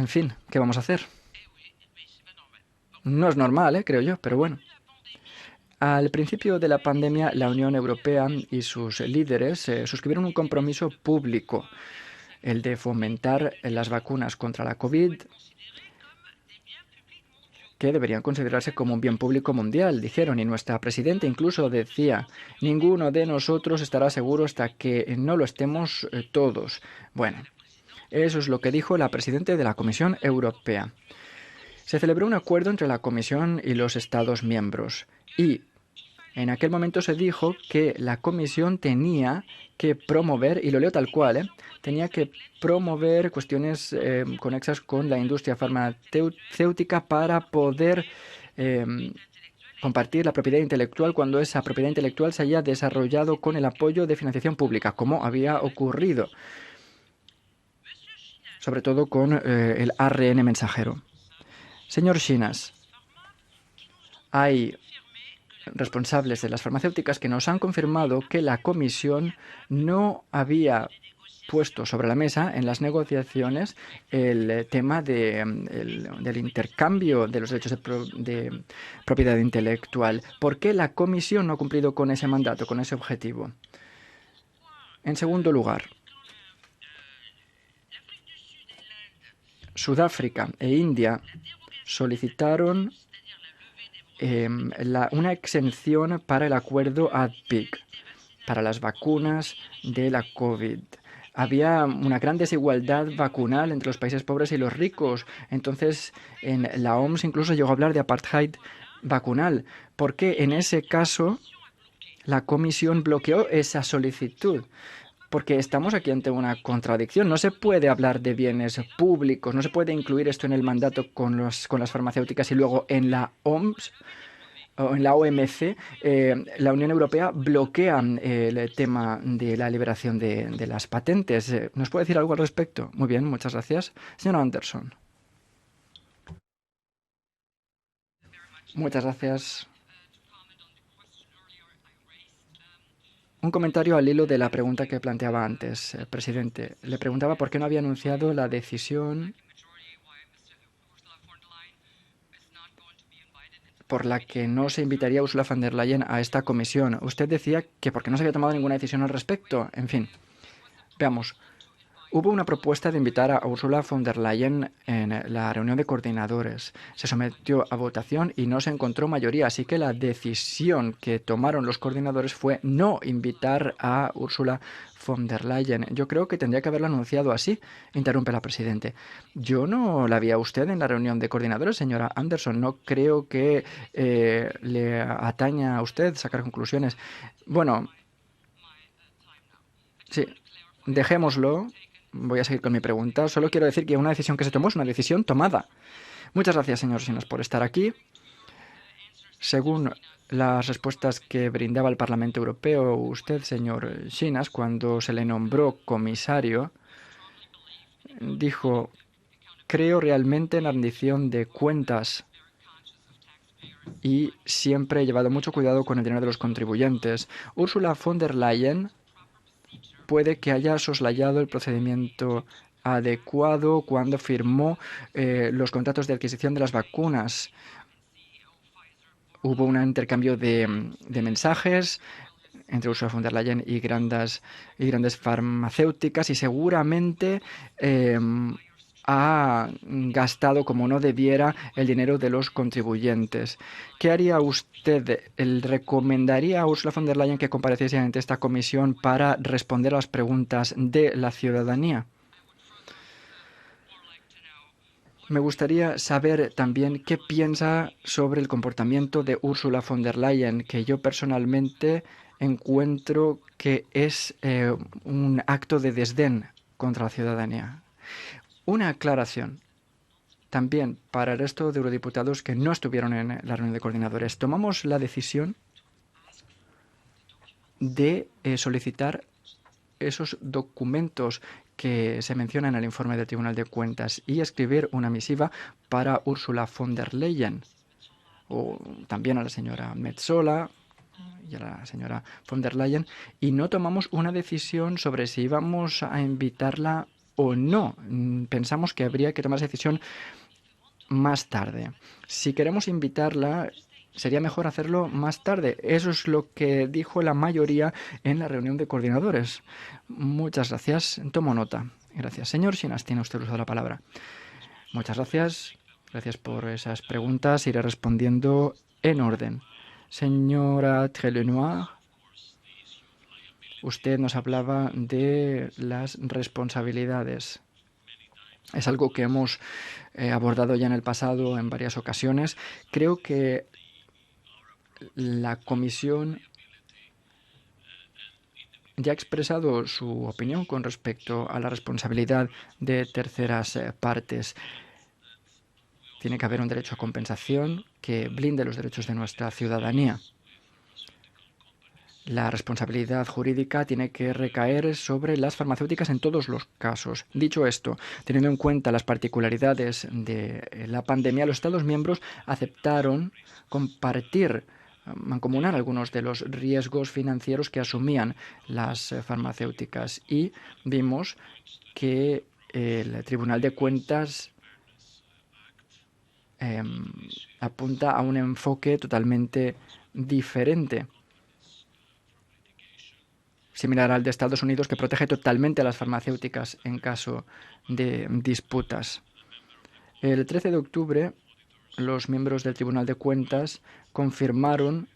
En fin, ¿qué vamos a hacer? No es normal, creo yo, pero bueno. Al principio de la pandemia, la Unión Europea y sus líderes suscribieron un compromiso público, el de fomentar las vacunas contra la COVID, que deberían considerarse como un bien público mundial, dijeron, y nuestra presidenta incluso decía, ninguno de nosotros estará seguro hasta que no lo estemos todos. Bueno, eso es lo que dijo la presidenta de la Comisión Europea. Se celebró un acuerdo entre la Comisión y los Estados miembros y en aquel momento se dijo que la Comisión tenía que promover, y lo leo tal cual, tenía que promover cuestiones conexas con la industria farmacéutica para poder compartir la propiedad intelectual cuando esa propiedad intelectual se haya desarrollado con el apoyo de financiación pública, como había ocurrido, sobre todo con el ARN mensajero. Señor Shinas, hay responsables de las farmacéuticas que nos han confirmado que la Comisión no había puesto sobre la mesa en las negociaciones el tema del intercambio de los derechos de propiedad intelectual. ¿Por qué la Comisión no ha cumplido con ese mandato, con ese objetivo? En segundo lugar, Sudáfrica e India solicitaron una exención para el acuerdo ADPIC, para las vacunas de la COVID. Había una gran desigualdad vacunal entre los países pobres y los ricos. Entonces, en la OMS incluso llegó a hablar de apartheid vacunal. ¿Por qué en ese caso la Comisión bloqueó esa solicitud? Porque estamos aquí ante una contradicción. No se puede hablar de bienes públicos, no se puede incluir esto en el mandato con las farmacéuticas y luego en la OMS o en la OMC, la Unión Europea bloquea el tema de la liberación de las patentes. ¿Nos puede decir algo al respecto? Muy bien, muchas gracias. Señora Anderson. Muchas gracias. Un comentario al hilo de la pregunta que planteaba antes, presidente. Le preguntaba por qué no había anunciado la decisión por la que no se invitaría a Ursula von der Leyen a esta comisión. Usted decía que porque no se había tomado ninguna decisión al respecto. En fin, veamos. Hubo una propuesta de invitar a Ursula von der Leyen en la reunión de coordinadores. Se sometió a votación y no se encontró mayoría, así que la decisión que tomaron los coordinadores fue no invitar a Ursula von der Leyen. Yo creo que tendría que haberlo anunciado así, interrumpe la presidente. Yo no la vi a usted en la reunión de coordinadores, señora Anderson. No creo que le ataña a usted sacar conclusiones. Bueno, sí, dejémoslo. Voy a seguir con mi pregunta. Solo quiero decir que una decisión que se tomó es una decisión tomada. Muchas gracias, señor Sinas, por estar aquí. Según las respuestas que brindaba el Parlamento Europeo, usted, señor Sinas, cuando se le nombró comisario, dijo, creo realmente en la rendición de cuentas y siempre he llevado mucho cuidado con el dinero de los contribuyentes. Ursula von der Leyen puede que haya soslayado el procedimiento adecuado cuando firmó los contratos de adquisición de las vacunas. Hubo un intercambio de mensajes entre Ursula von der Leyen y grandes farmacéuticas y seguramente ha gastado como no debiera el dinero de los contribuyentes. ¿Qué haría usted? ¿Recomendaría a Ursula von der Leyen que compareciese ante esta comisión para responder a las preguntas de la ciudadanía? Me gustaría saber también qué piensa sobre el comportamiento de Ursula von der Leyen, que yo personalmente encuentro que es un acto de desdén contra la ciudadanía. Una aclaración también para el resto de eurodiputados que no estuvieron en la reunión de coordinadores. Tomamos la decisión de solicitar esos documentos que se mencionan en el informe del Tribunal de Cuentas y escribir una misiva para Ursula von der Leyen, o también a la señora Metsola y a la señora von der Leyen, y no tomamos una decisión sobre si íbamos a invitarla o no. Pensamos que habría que tomar esa decisión más tarde. Si queremos invitarla, sería mejor hacerlo más tarde. Eso es lo que dijo la mayoría en la reunión de coordinadores. Muchas gracias. Tomo nota. Gracias. Señor Sinas, tiene usted usado la palabra. Muchas gracias. Gracias por esas preguntas. Iré respondiendo en orden. Señora Trelenoir, usted nos hablaba de las responsabilidades. Es algo que hemos abordado ya en el pasado en varias ocasiones. Creo que la Comisión ya ha expresado su opinión con respecto a la responsabilidad de terceras partes. Tiene que haber un derecho a compensación que blinde los derechos de nuestra ciudadanía. La responsabilidad jurídica tiene que recaer sobre las farmacéuticas en todos los casos. Dicho esto, teniendo en cuenta las particularidades de la pandemia, los Estados miembros aceptaron compartir, mancomunar algunos de los riesgos financieros que asumían las farmacéuticas y vimos que el Tribunal de Cuentas apunta a un enfoque totalmente diferente, similar al de Estados Unidos, que protege totalmente a las farmacéuticas en caso de disputas. El 13 de octubre, los miembros del Tribunal de Cuentas confirmaron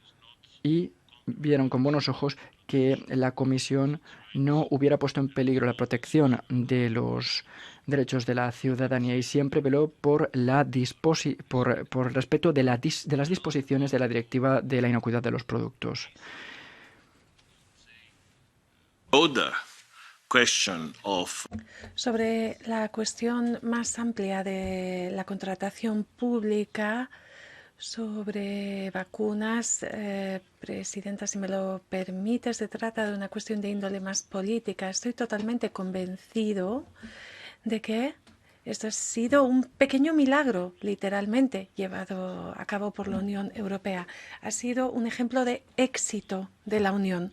y vieron con buenos ojos que la Comisión no hubiera puesto en peligro la protección de los derechos de la ciudadanía y siempre veló por por el respeto de las disposiciones de la Directiva de la Inocuidad de los Productos. Sobre la cuestión más amplia de la contratación pública sobre vacunas, Presidenta, si me lo permite, se trata de una cuestión de índole más política. Estoy totalmente convencido de que esto ha sido un pequeño milagro, literalmente, llevado a cabo por la Unión Europea. Ha sido un ejemplo de éxito de la Unión.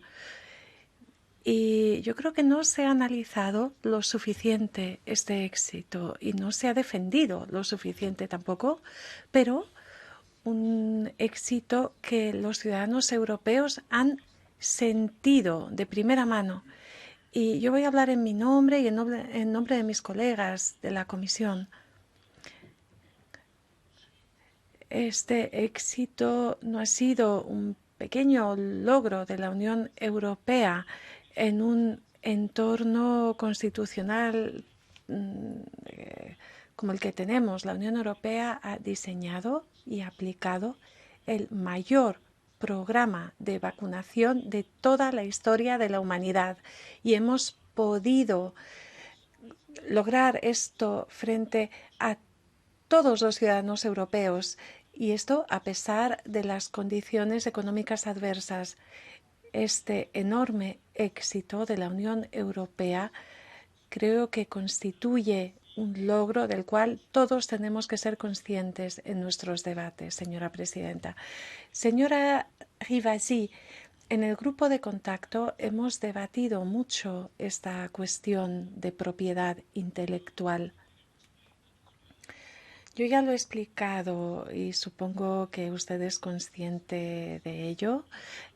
Y yo creo que no se ha analizado lo suficiente este éxito y no se ha defendido lo suficiente tampoco, pero un éxito que los ciudadanos europeos han sentido de primera mano. Y yo voy a hablar en mi nombre y en nombre de mis colegas de la Comisión. Este éxito no ha sido un pequeño logro de la Unión Europea en un entorno constitucional como el que tenemos. La Unión Europea ha diseñado y aplicado el mayor programa de vacunación de toda la historia de la humanidad y hemos podido lograr esto frente a todos los ciudadanos europeos, y esto a pesar de las condiciones económicas adversas. Este enorme éxito de la Unión Europea creo que constituye un logro del cual todos tenemos que ser conscientes en nuestros debates, señora presidenta. Señora Rivasi, en el grupo de contacto hemos debatido mucho esta cuestión de propiedad intelectual. Yo ya lo he explicado y supongo que usted es consciente de ello.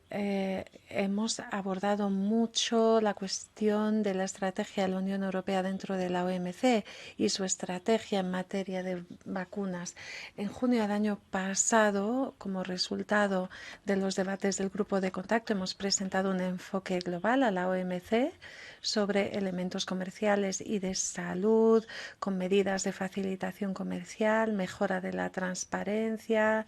Hemos abordado mucho la cuestión de la estrategia de la Unión Europea dentro de la OMC y su estrategia en materia de vacunas. En junio del año pasado, como resultado de los debates del grupo de contacto, hemos presentado un enfoque global a la OMC sobre elementos comerciales y de salud, con medidas de facilitación comercial, mejora de la transparencia,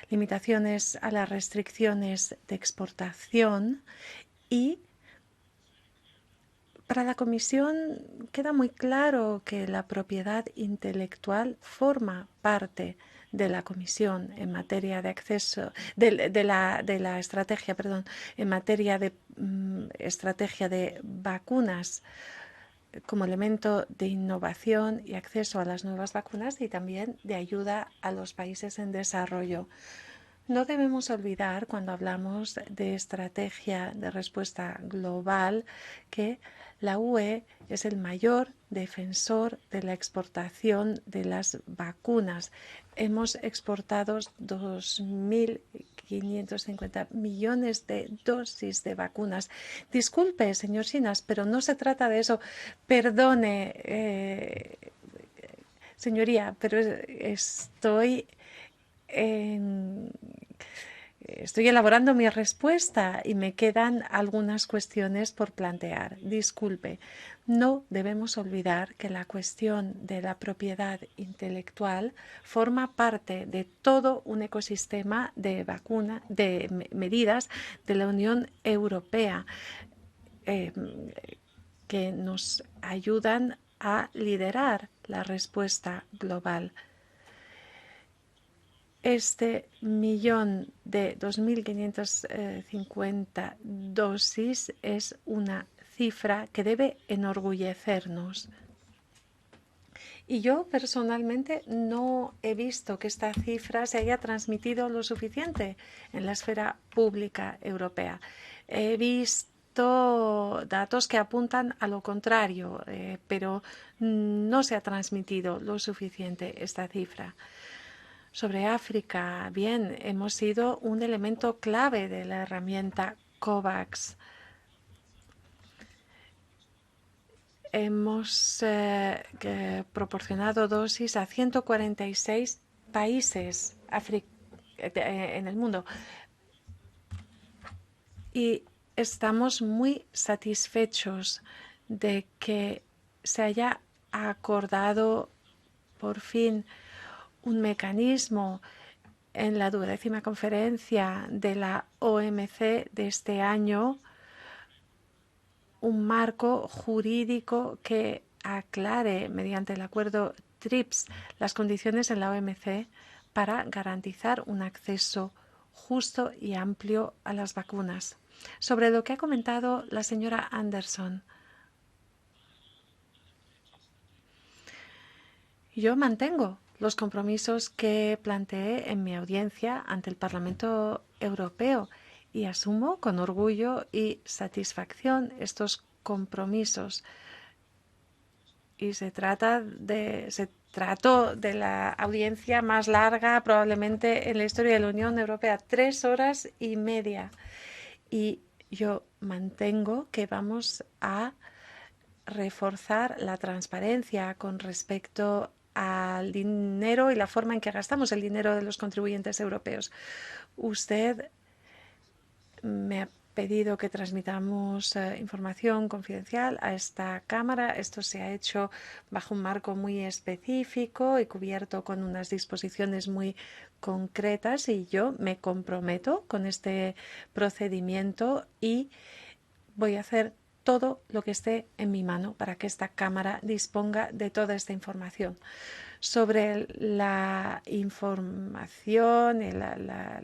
limitaciones a las restricciones de exportación, y para la Comisión queda muy claro que la propiedad intelectual forma parte de la Comisión en materia de acceso, de la estrategia, en materia de estrategia de vacunas como elemento de innovación y acceso a las nuevas vacunas y también de ayuda a los países en desarrollo. No debemos olvidar, cuando hablamos de estrategia de respuesta global, que la UE es el mayor defensor de la exportación de las vacunas. Hemos exportado 2.550 millones de dosis de vacunas. Disculpe, señor Chinas, pero no se trata de eso. Perdone, señoría, pero estoy elaborando mi respuesta y me quedan algunas cuestiones por plantear. Disculpe, no debemos olvidar que la cuestión de la propiedad intelectual forma parte de todo un ecosistema de medidas de la Unión Europea que nos ayudan a liderar la respuesta global. Este millón de 2.550 dosis es una cifra que debe enorgullecernos. Y yo personalmente no he visto que esta cifra se haya transmitido lo suficiente en la esfera pública europea. He visto datos que apuntan a lo contrario, pero no se ha transmitido lo suficiente esta cifra. Sobre África, bien, hemos sido un elemento clave de la herramienta COVAX. Hemos proporcionado dosis a 146 países en el mundo y estamos muy satisfechos de que se haya acordado por fin un mecanismo en la 12ª conferencia de la OMC de este año, un marco jurídico que aclare mediante el acuerdo TRIPS las condiciones en la OMC para garantizar un acceso justo y amplio a las vacunas. Sobre lo que ha comentado la señora Anderson, yo mantengo los compromisos que planteé en mi audiencia ante el Parlamento Europeo y asumo con orgullo y satisfacción estos compromisos. Y se trató de la audiencia más larga probablemente en la historia de la Unión Europea, 3 horas y media. Y yo mantengo que vamos a reforzar la transparencia con respecto al dinero y la forma en que gastamos el dinero de los contribuyentes europeos. Usted me ha pedido que transmitamos información confidencial a esta Cámara. Esto se ha hecho bajo un marco muy específico y cubierto con unas disposiciones muy concretas, y yo me comprometo con este procedimiento y voy a hacer todo lo que esté en mi mano para que esta Cámara disponga de toda esta información. Sobre la información y la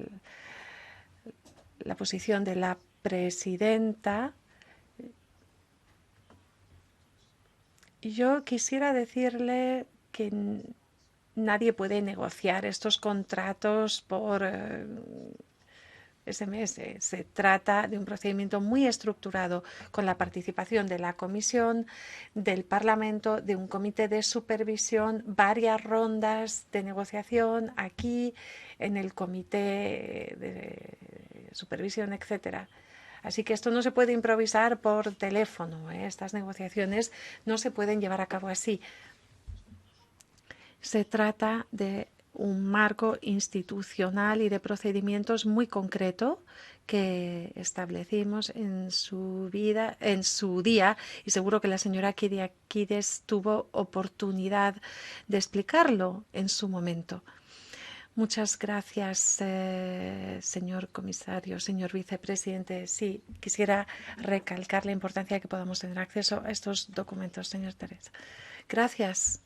posición de la presidenta, yo quisiera decirle que nadie puede negociar estos contratos por SMS. Se trata de un procedimiento muy estructurado con la participación de la Comisión, del Parlamento, de un comité de supervisión, varias rondas de negociación aquí en el comité de supervisión, etcétera. Así que esto no se puede improvisar por teléfono, ¿eh? Estas negociaciones no se pueden llevar a cabo así. Se trata de un marco institucional y de procedimientos muy concreto que establecimos en su día, y seguro que la señora Kyriakides tuvo oportunidad de explicarlo en su momento. Muchas gracias, señor comisario, señor vicepresidente. Sí, quisiera recalcar la importancia de que podamos tener acceso a estos documentos, señor Teresa. Gracias.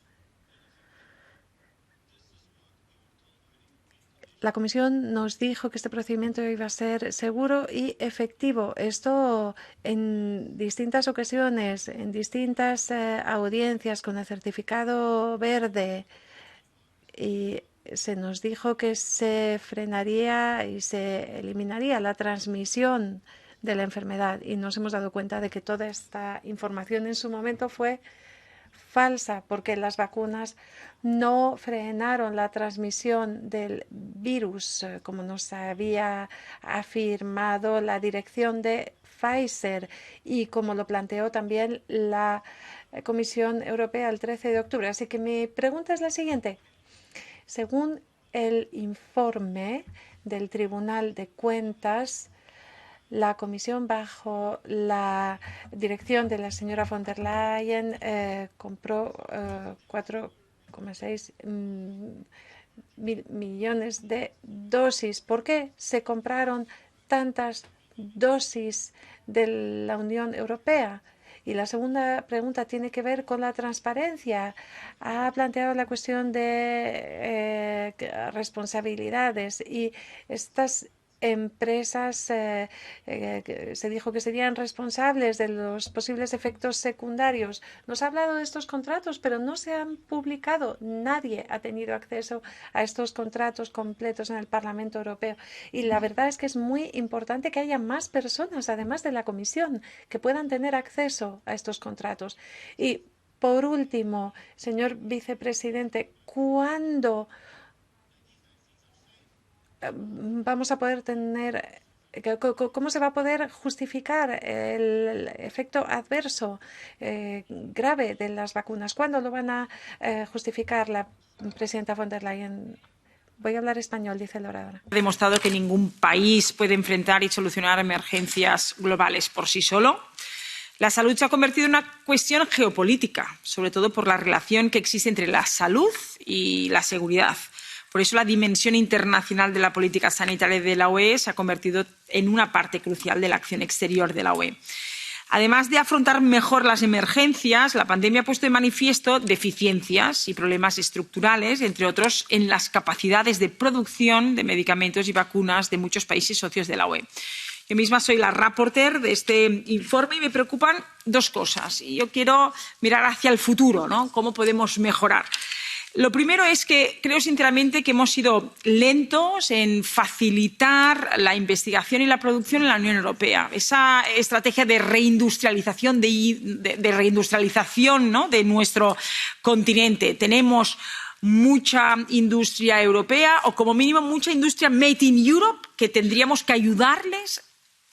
La Comisión nos dijo que este procedimiento iba a ser seguro y efectivo. Esto en distintas ocasiones, en distintas audiencias con el certificado verde, y se nos dijo que se frenaría y se eliminaría la transmisión de la enfermedad, y nos hemos dado cuenta de que toda esta información en su momento fue falsa, porque las vacunas no frenaron la transmisión del virus, como nos había afirmado la dirección de Pfizer y como lo planteó también la Comisión Europea el 13 de octubre. Así que mi pregunta es la siguiente. Según el informe del Tribunal de Cuentas, la Comisión, bajo la dirección de la señora von der Leyen, compró 4,6 millones de dosis. ¿Por qué se compraron tantas dosis de la Unión Europea? Y la segunda pregunta tiene que ver con la transparencia. Ha planteado la cuestión de responsabilidades, y estas empresas se dijo que serían responsables de los posibles efectos secundarios. Nos ha hablado de estos contratos, pero no se han publicado. Nadie ha tenido acceso a estos contratos completos en el Parlamento Europeo. Y la verdad es que es muy importante que haya más personas, además de la Comisión, que puedan tener acceso a estos contratos. Y, por último, señor vicepresidente, ¿cuándo vamos a poder tener, cómo se va a poder justificar el efecto adverso grave de las vacunas? ¿Cuándo lo van a justificar? La presidenta von der Leyen. Voy a hablar español, dice la oradora. Ha demostrado que ningún país puede enfrentar y solucionar emergencias globales por sí solo. La salud se ha convertido en una cuestión geopolítica, sobre todo por la relación que existe entre la salud y la seguridad. Por eso la dimensión internacional de la política sanitaria de la UE se ha convertido en una parte crucial de la acción exterior de la UE. Además de afrontar mejor las emergencias, la pandemia ha puesto de manifiesto deficiencias y problemas estructurales, entre otros, en las capacidades de producción de medicamentos y vacunas de muchos países socios de la UE. Yo misma soy la rapporteur de este informe y me preocupan dos cosas. Y yo quiero mirar hacia el futuro, ¿no? ¿Cómo podemos mejorar? Lo primero es que creo sinceramente que hemos sido lentos en facilitar la investigación y la producción en la Unión Europea. Esa estrategia de reindustrialización, ¿no?, de nuestro continente. Tenemos mucha industria europea, o como mínimo mucha industria made in Europe, que tendríamos que ayudarles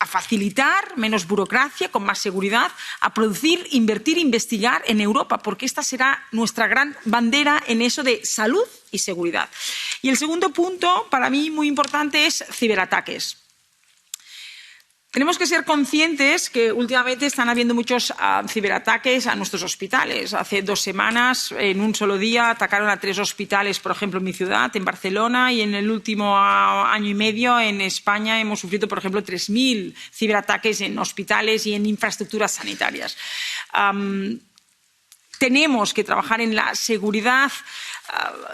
a facilitar menos burocracia, con más seguridad, a producir, invertir, investigar en Europa, porque esta será nuestra gran bandera en eso de salud y seguridad. Y el segundo punto, para mí muy importante, es ciberataques. Tenemos que ser conscientes que últimamente están habiendo muchos ciberataques a nuestros hospitales. Hace 2 semanas, en un solo día, atacaron a 3 hospitales, por ejemplo, en mi ciudad, en Barcelona, y en el último año y medio en España hemos sufrido, por ejemplo, 3.000 ciberataques en hospitales y en infraestructuras sanitarias. Tenemos que trabajar en la seguridad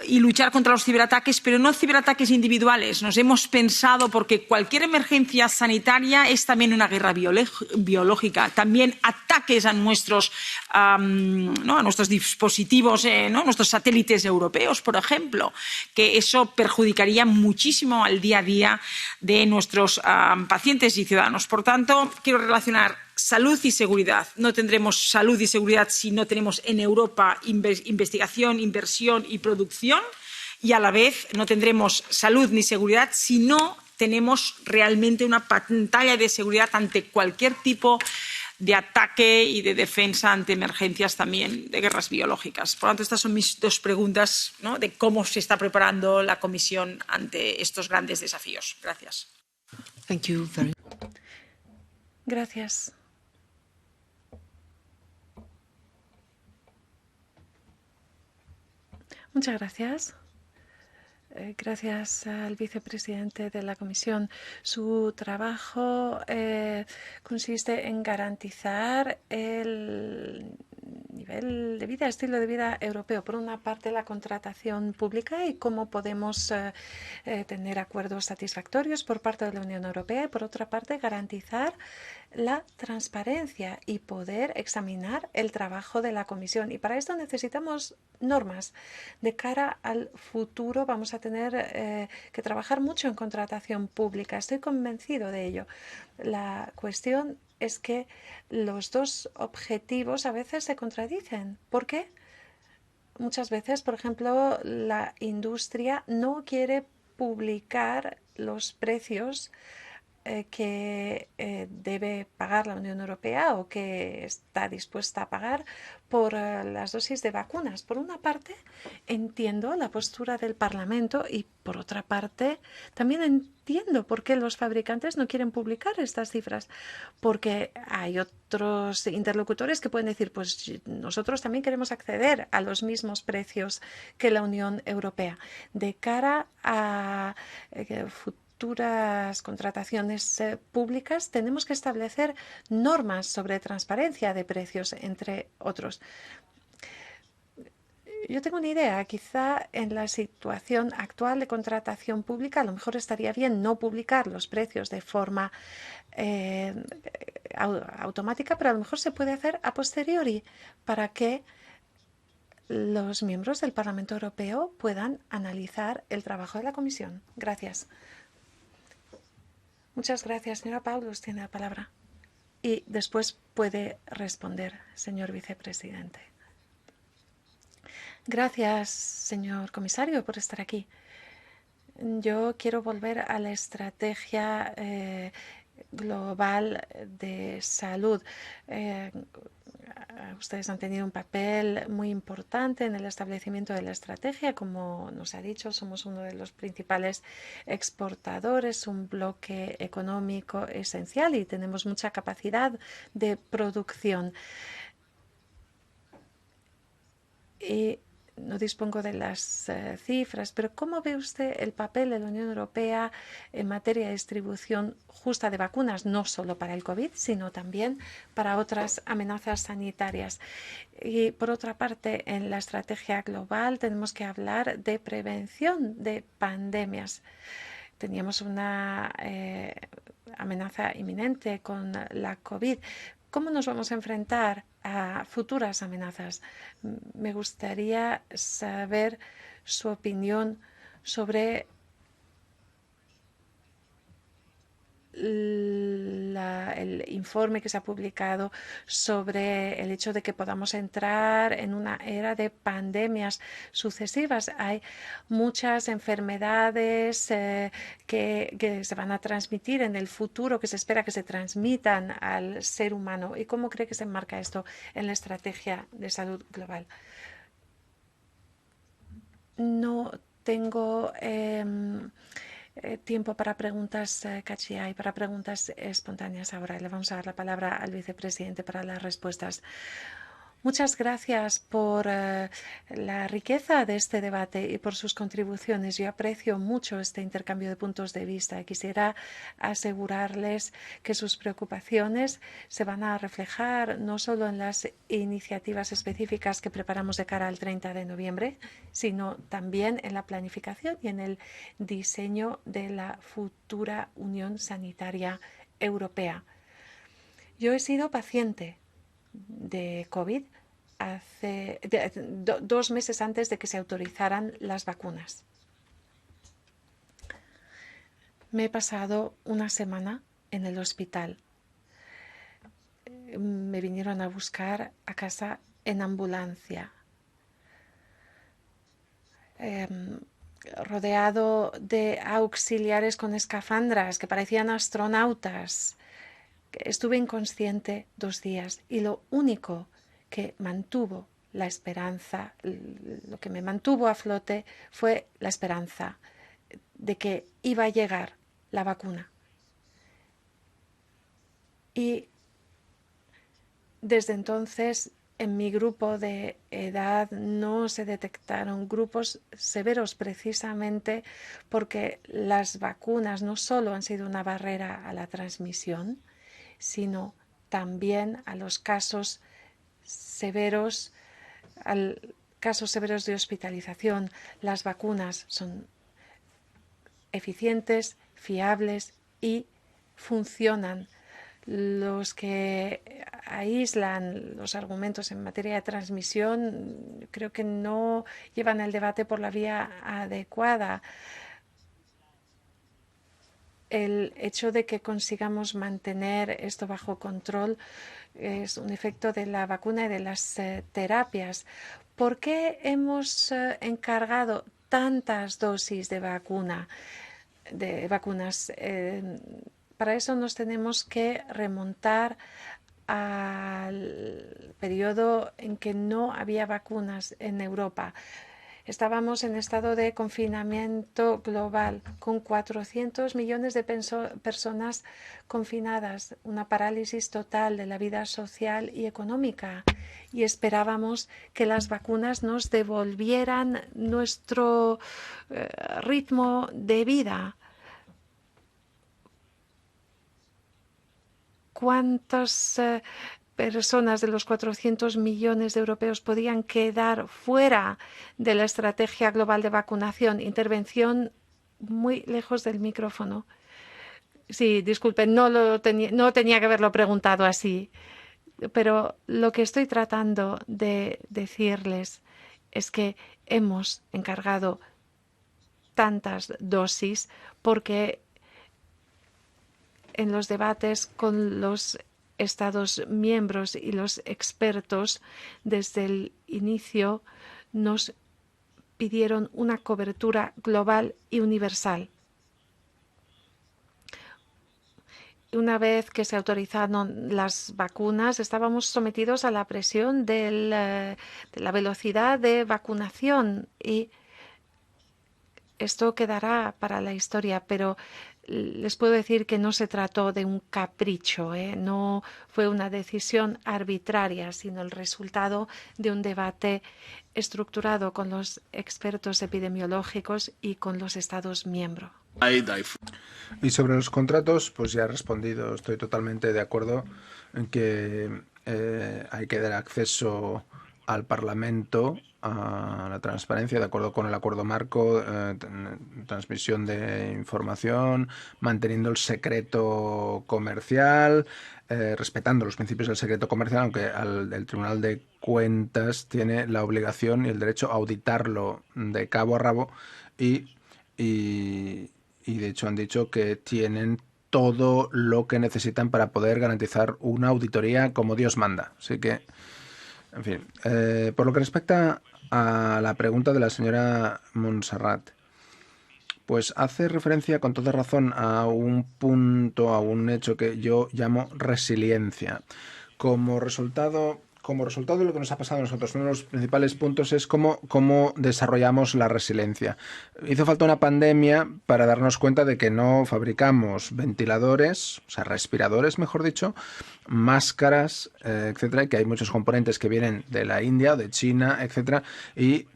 y luchar contra los ciberataques, pero no ciberataques individuales. Nos hemos pensado, porque cualquier emergencia sanitaria es también una guerra biológica, también ataques a nuestros, ¿no?, a nuestros dispositivos, ¿no?, nuestros satélites europeos, por ejemplo, que eso perjudicaría muchísimo al día a día de nuestros pacientes y ciudadanos. Por tanto, quiero relacionar salud y seguridad. No tendremos salud y seguridad si no tenemos en Europa investigación, inversión y producción, y a la vez no tendremos salud ni seguridad si no tenemos realmente una pantalla de seguridad ante cualquier tipo de ataque y de defensa ante emergencias también de guerras biológicas. Por lo tanto, estas son mis 2 preguntas, ¿no?, de cómo se está preparando la Comisión ante estos grandes desafíos. Gracias. Thank you very much. Gracias. Muchas gracias. Gracias al vicepresidente de la Comisión. Su trabajo consiste en garantizar el nivel de vida, estilo de vida europeo. Por una parte, la contratación pública y cómo podemos tener acuerdos satisfactorios por parte de la Unión Europea. Y por otra parte, garantizar la transparencia y poder examinar el trabajo de la Comisión. Y para esto necesitamos normas. De cara al futuro vamos a tener que trabajar mucho en contratación pública. Estoy convencido de ello. La cuestión es que los dos objetivos a veces se contradicen. ¿Por qué? Muchas veces, por ejemplo, la industria no quiere publicar los precios que debe pagar la Unión Europea o que está dispuesta a pagar por las dosis de vacunas. Por una parte, entiendo la postura del Parlamento y por otra parte, también entiendo por qué los fabricantes no quieren publicar estas cifras, porque hay otros interlocutores que pueden decir, pues nosotros también queremos acceder a los mismos precios que la Unión Europea. De cara a futuras contrataciones públicas, tenemos que establecer normas sobre transparencia de precios, entre otros. Yo tengo una idea, quizá en la situación actual de contratación pública a lo mejor estaría bien no publicar los precios de forma automática, pero a lo mejor se puede hacer a posteriori para que los miembros del Parlamento Europeo puedan analizar el trabajo de la Comisión. Gracias. Muchas gracias. Señora Paulus tiene la palabra. Y después puede responder, señor vicepresidente. Gracias, señor comisario, por estar aquí. Yo quiero volver a la estrategia global de salud. Ustedes han tenido un papel muy importante en el establecimiento de la estrategia. Como nos ha dicho, somos uno de los principales exportadores, un bloque económico esencial y tenemos mucha capacidad de producción. Y no dispongo de las cifras, pero ¿cómo ve usted el papel de la Unión Europea en materia de distribución justa de vacunas, no solo para el COVID, sino también para otras amenazas sanitarias? Y por otra parte, en la estrategia global tenemos que hablar de prevención de pandemias. Teníamos una amenaza inminente con la COVID. ¿Cómo nos vamos a enfrentar a futuras amenazas? Me gustaría saber su opinión sobre el informe que se ha publicado sobre el hecho de que podamos entrar en una era de pandemias sucesivas. Hay muchas enfermedades que se van a transmitir en el futuro, que se espera que se transmitan al ser humano. ¿Y cómo cree que se enmarca esto en la estrategia de salud global? No tengo tiempo para preguntas y para preguntas espontáneas ahora. Le vamos a dar la palabra al vicepresidente para las respuestas. Muchas gracias por la riqueza de este debate y por sus contribuciones. Yo aprecio mucho este intercambio de puntos de vista. Quisiera asegurarles que sus preocupaciones se van a reflejar no solo en las iniciativas específicas que preparamos de cara al 30 de noviembre, sino también en la planificación y en el diseño de la futura Unión Sanitaria Europea. Yo he sido paciente de COVID hace 2 meses antes de que se autorizaran las vacunas. Me he pasado una semana en el hospital. Me vinieron a buscar a casa en ambulancia, rodeado de auxiliares con escafandras que parecían astronautas. Estuve inconsciente 2 días y lo único que mantuvo la esperanza, lo que me mantuvo a flote fue la esperanza de que iba a llegar la vacuna. Y desde entonces en mi grupo de edad no se detectaron grupos severos precisamente porque las vacunas no solo han sido una barrera a la transmisión, sino también a los casos severos, casos severos de hospitalización. Las vacunas son eficientes, fiables y funcionan. Los que aíslan los argumentos en materia de transmisión creo que no llevan el debate por la vía adecuada. El hecho de que consigamos mantener esto bajo control es un efecto de la vacuna y de las terapias. ¿Por qué hemos encargado tantas dosis de vacunas? Para eso nos tenemos que remontar al periodo en que no había vacunas en Europa. Estábamos en estado de confinamiento global, con 400 millones de personas confinadas, una parálisis total de la vida social y económica. Y esperábamos que las vacunas nos devolvieran nuestro ritmo de vida. ¿Cuántas personas de los 400 millones de europeos podían quedar fuera de la estrategia global de vacunación? Intervención muy lejos del micrófono. Sí, disculpen, no tenía que haberlo preguntado así. Pero lo que estoy tratando de decirles es que hemos encargado tantas dosis porque en los debates con los Estados miembros y los expertos desde el inicio nos pidieron una cobertura global y universal. Una vez que se autorizaron las vacunas, estábamos sometidos a la presión de la velocidad de vacunación y esto quedará para la historia, pero les puedo decir que no se trató de un capricho, no fue una decisión arbitraria, sino el resultado de un debate estructurado con los expertos epidemiológicos y con los Estados miembros. Y sobre los contratos, pues ya he respondido. Estoy totalmente de acuerdo en que hay que dar acceso al Parlamento, a la transparencia, de acuerdo con el acuerdo marco, transmisión de información, manteniendo el secreto comercial, respetando los principios del secreto comercial, aunque el Tribunal de Cuentas tiene la obligación y el derecho a auditarlo de cabo a rabo y de hecho han dicho que tienen todo lo que necesitan para poder garantizar una auditoría como Dios manda. Así que, en fin, por lo que respecta a la pregunta de la señora Montserrat, pues hace referencia con toda razón a un punto, a un hecho que yo llamo resiliencia. Como resultado de lo que nos ha pasado a nosotros, uno de los principales puntos es cómo desarrollamos la resiliencia. Hizo falta una pandemia para darnos cuenta de que no fabricamos ventiladores, o sea, respiradores, mejor dicho, máscaras, etcétera, y que hay muchos componentes que vienen de la India, de China, etcétera, y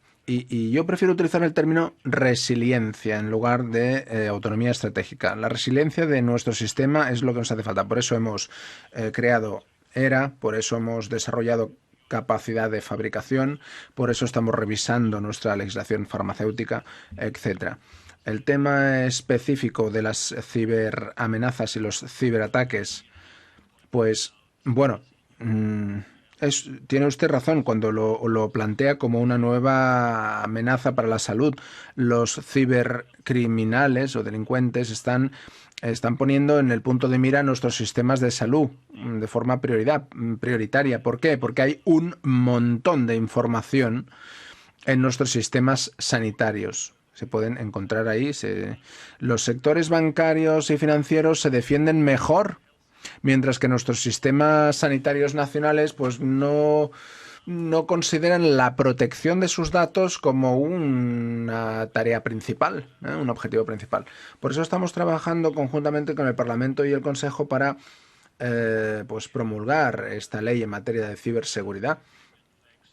yo prefiero utilizar el término resiliencia en lugar de autonomía estratégica. La resiliencia de nuestro sistema es lo que nos hace falta. Por eso hemos creado ERA, por eso hemos desarrollado capacidad de fabricación, por eso estamos revisando nuestra legislación farmacéutica, etcétera. El tema específico de las ciberamenazas y los ciberataques, pues bueno, tiene usted razón cuando lo plantea como una nueva amenaza para la salud. Los cibercriminales o delincuentes están poniendo en el punto de mira nuestros sistemas de salud de forma prioritaria. ¿Por qué? Porque hay un montón de información en nuestros sistemas sanitarios. Se pueden encontrar ahí. Los sectores bancarios y financieros se defienden mejor, mientras que nuestros sistemas sanitarios nacionales pues no consideran la protección de sus datos como una tarea principal, un objetivo principal. Por eso estamos trabajando conjuntamente con el Parlamento y el Consejo para pues promulgar esta ley en materia de ciberseguridad.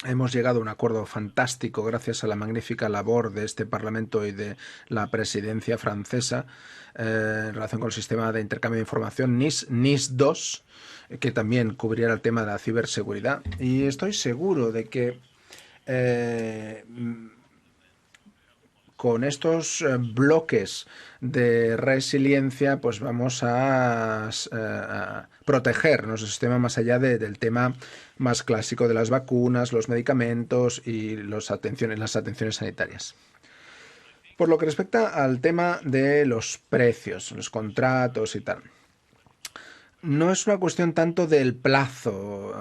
Hemos llegado a un acuerdo fantástico gracias a la magnífica labor de este Parlamento y de la presidencia francesa en relación con el sistema de intercambio de información NIS-2, que también cubriera el tema de la ciberseguridad. Y estoy seguro de que con estos bloques de resiliencia, pues vamos a proteger nuestro sistema más allá del tema más clásico de las vacunas, los medicamentos y las atenciones sanitarias. Por lo que respecta al tema de los precios, los contratos y tal, no es una cuestión tanto del plazo,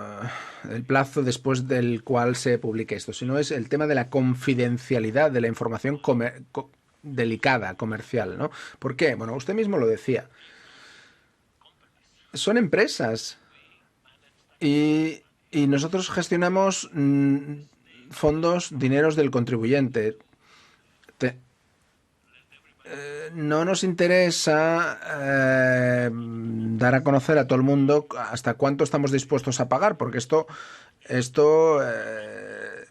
el plazo después del cual se publique esto, sino es el tema de la confidencialidad de la información delicada, comercial, ¿no? ¿Por qué? Bueno, usted mismo lo decía. Son empresas y nosotros gestionamos fondos, dineros del contribuyente. No nos interesa dar a conocer a todo el mundo hasta cuánto estamos dispuestos a pagar, porque esto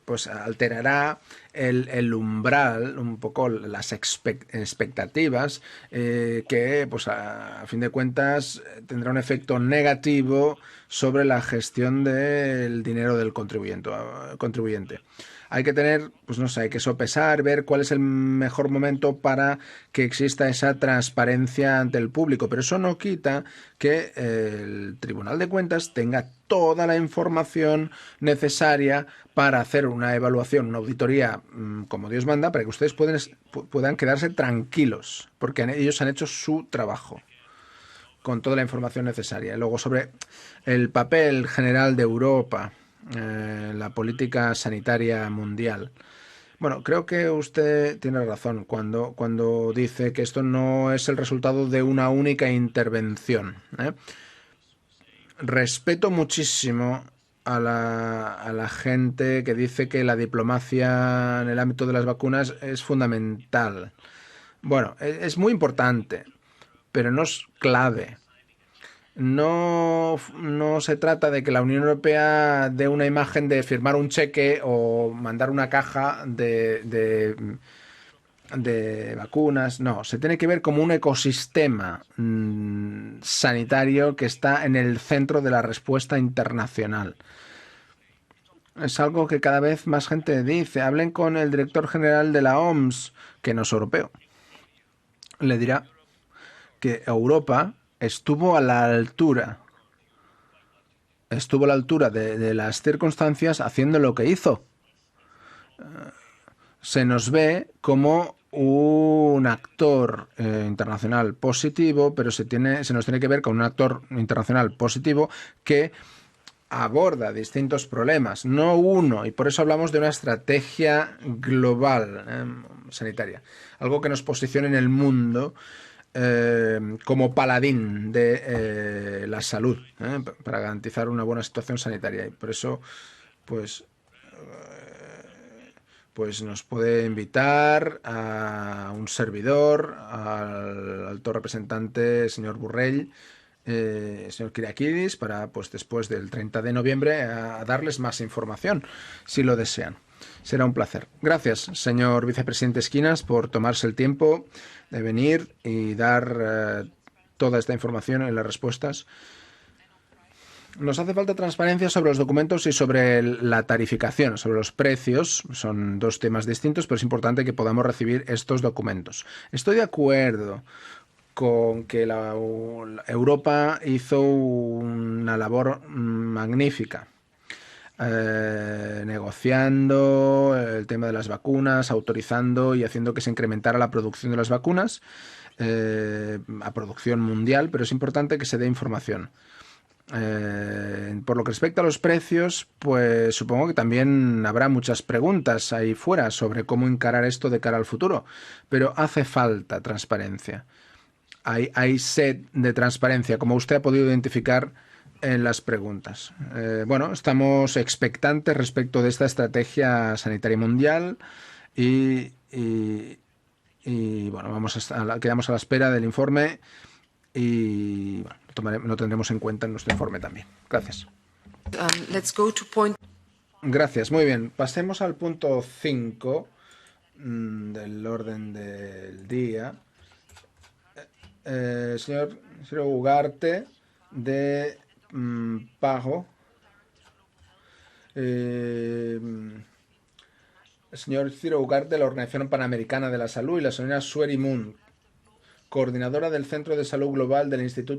pues alterará el umbral, un poco las expectativas, que pues a fin de cuentas tendrá un efecto negativo sobre la gestión del dinero del contribuyente. Hay que tener, pues no sé, hay que sopesar, ver cuál es el mejor momento para que exista esa transparencia ante el público. Pero eso no quita que el Tribunal de Cuentas tenga toda la información necesaria para hacer una evaluación, una auditoría como Dios manda, para que ustedes puedan quedarse tranquilos, porque ellos han hecho su trabajo con toda la información necesaria. Luego, sobre el papel general de Europa, la política sanitaria mundial. Bueno, creo que usted tiene razón cuando dice que esto no es el resultado de una única intervención. Respeto muchísimo a la gente que dice que la diplomacia en el ámbito de las vacunas es fundamental. Bueno, es muy importante, pero no es clave. No se trata de que la Unión Europea dé una imagen de firmar un cheque o mandar una caja de vacunas. No, se tiene que ver como un ecosistema sanitario que está en el centro de la respuesta internacional. Es algo que cada vez más gente dice. Hablen con el director general de la OMS, que no es europeo. Le dirá que Europa estuvo a la altura de las circunstancias haciendo lo que hizo. Se nos ve como un actor internacional positivo, pero se nos tiene que ver como un actor internacional positivo que aborda distintos problemas, no uno, y por eso hablamos de una estrategia global sanitaria, algo que nos posicione en el mundo como paladín de la salud, para garantizar una buena situación sanitaria. Y por eso, pues nos puede invitar a un servidor, al alto representante, señor Borrell, señor Kyriakides, para pues después del 30 de noviembre a darles más información, si lo desean. Será un placer. Gracias, señor vicepresidente Esquinas, por tomarse el tiempo de venir y dar toda esta información en las respuestas. Nos hace falta transparencia sobre los documentos y sobre la tarificación, sobre los precios. Son dos temas distintos, pero es importante que podamos recibir estos documentos. Estoy de acuerdo con que Europa hizo una labor magnífica, negociando el tema de las vacunas, autorizando y haciendo que se incrementara la producción de las vacunas a producción mundial, pero es importante que se dé información. Por lo que respecta a los precios, pues supongo que también habrá muchas preguntas ahí fuera sobre cómo encarar esto de cara al futuro, pero hace falta transparencia. Hay sed de transparencia, como usted ha podido identificar en las preguntas. Bueno, estamos expectantes respecto de esta estrategia sanitaria mundial y bueno, quedamos a la espera del informe y bueno, lo tendremos en cuenta en nuestro informe también. Gracias. Gracias, muy bien. Pasemos al punto 5 del orden del día. Señor Ugarte, de Pago. el señor Ciro Ugarte, de la Organización Panamericana de la Salud, y la señora Sueri Moon, coordinadora del Centro de Salud Global del Instituto